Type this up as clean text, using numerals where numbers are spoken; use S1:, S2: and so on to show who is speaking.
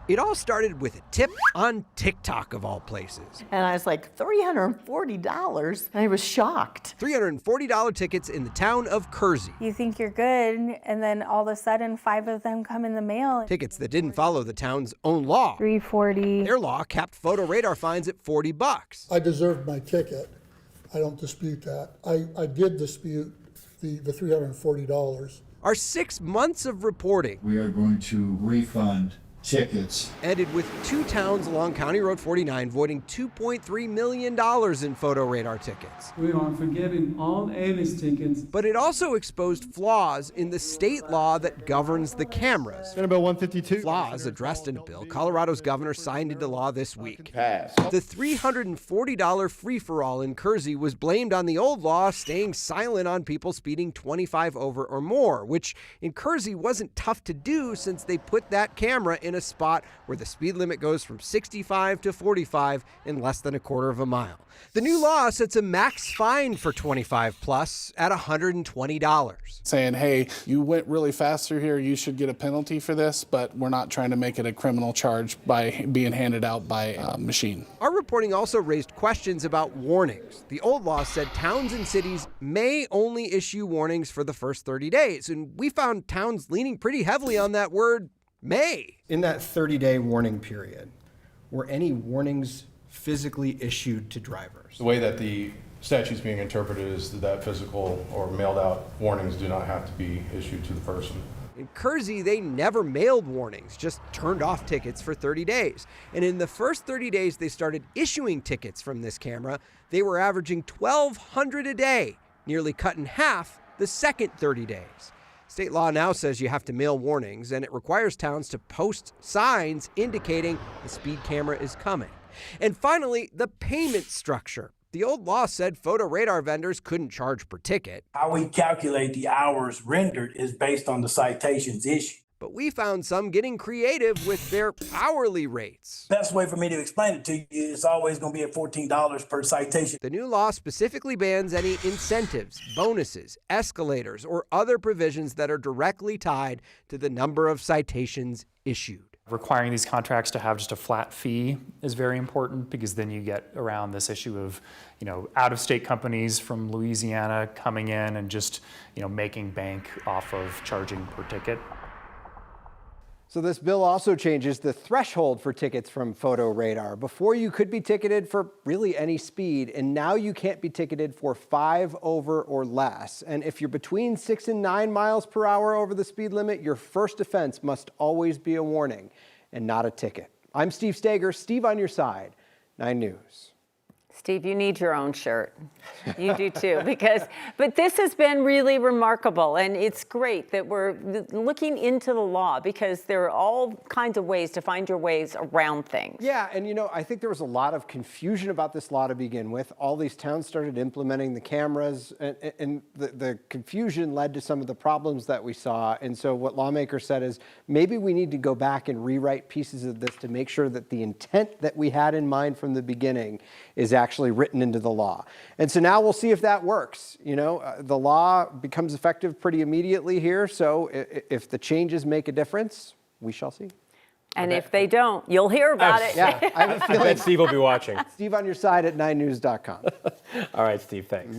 S1: It all started with a tip on TikTok, of all places.
S2: And I was like, $340? And I was shocked.
S1: $340 tickets in the town of Kersey.
S3: You think you're good, and then all of a sudden 5 of them come in the mail.
S1: Tickets that didn't follow the town's own law.
S3: $340.
S1: Their law capped photo radar fines at $40.
S4: I deserved my ticket. I don't dispute that. I did dispute the $340.
S1: Our 6 months of reporting
S5: We are going to refund tickets
S1: ended with 2 towns along County Road 49 voiding $2.3 million in photo radar tickets.
S6: We are forgiving all Avis tickets.
S1: But it also exposed flaws in the state law that governs the cameras.
S7: Senate Bill 152.
S1: Flaws addressed in a bill Colorado's governor signed into law this week.
S8: Passed.
S1: The $340 free-for-all in Kersey was blamed on the old law staying silent on people speeding 25 over or more, which in Kersey wasn't tough to do since they put that camera in a spot where the speed limit goes from 65 to 45 in less than a quarter of a mile. The new law sets a max fine for 25 plus at $120.
S9: Saying, hey, you went really fast through here, you should get a penalty for this, but we're not trying to make it a criminal charge by being handed out by a machine.
S1: Our reporting also raised questions about warnings. The old law said towns and cities may only issue warnings for the first 30 days, and we found towns leaning pretty heavily on that word may.
S10: In that 30-day warning period, were any warnings physically issued to drivers?
S11: The way that the statute's being interpreted is that physical or mailed out warnings do not have to be issued to the person.
S1: In Kersey, they never mailed warnings, just turned off tickets for 30 days. And in the first 30 days they started issuing tickets from this camera, they were averaging 1,200 a day, nearly cut in half the second 30 days. State law now says you have to mail warnings, and it requires towns to post signs indicating the speed camera is coming. And finally, the payment structure. The old law said photo radar vendors couldn't charge per ticket.
S12: How we calculate the hours rendered is based on the citations issued.
S1: But we found some getting creative with their hourly rates.
S12: Best way for me to explain it to you is always going to be at $14 per citation.
S1: The new law specifically bans any incentives, bonuses, escalators, or other provisions that are directly tied to the number of citations issued.
S13: Requiring these contracts to have just a flat fee is very important, because then you get around this issue of, out-of-state companies from Louisiana coming in and just, making bank off of charging per ticket.
S7: So this bill also changes the threshold for tickets from photo radar. Before, you could be ticketed for really any speed, and now you can't be ticketed for 5 over or less. And if you're between 6 and 9 miles per hour over the speed limit, your first offense must always be a warning and not a ticket. I'm Steve Stager, Steve on your side, 9 News.
S14: Steve, you need your own shirt. You do too, but this has been really remarkable, and it's great that we're looking into the law, because there are all kinds of ways to find your ways around things.
S7: Yeah, and I think there was a lot of confusion about this law to begin with. All these towns started implementing the cameras, and the confusion led to some of the problems that we saw. And so what lawmakers said is, maybe we need to go back and rewrite pieces of this to make sure that the intent that we had in mind from the beginning is actually written into the law. And so now we'll see if that works. The law becomes effective pretty immediately here. So if the changes make a difference, we shall see.
S14: And if they don't, you'll hear about it.
S7: Yeah, I
S8: bet Steve will be watching.
S7: Steve on your side at 9news.com.
S8: All right, Steve, thanks.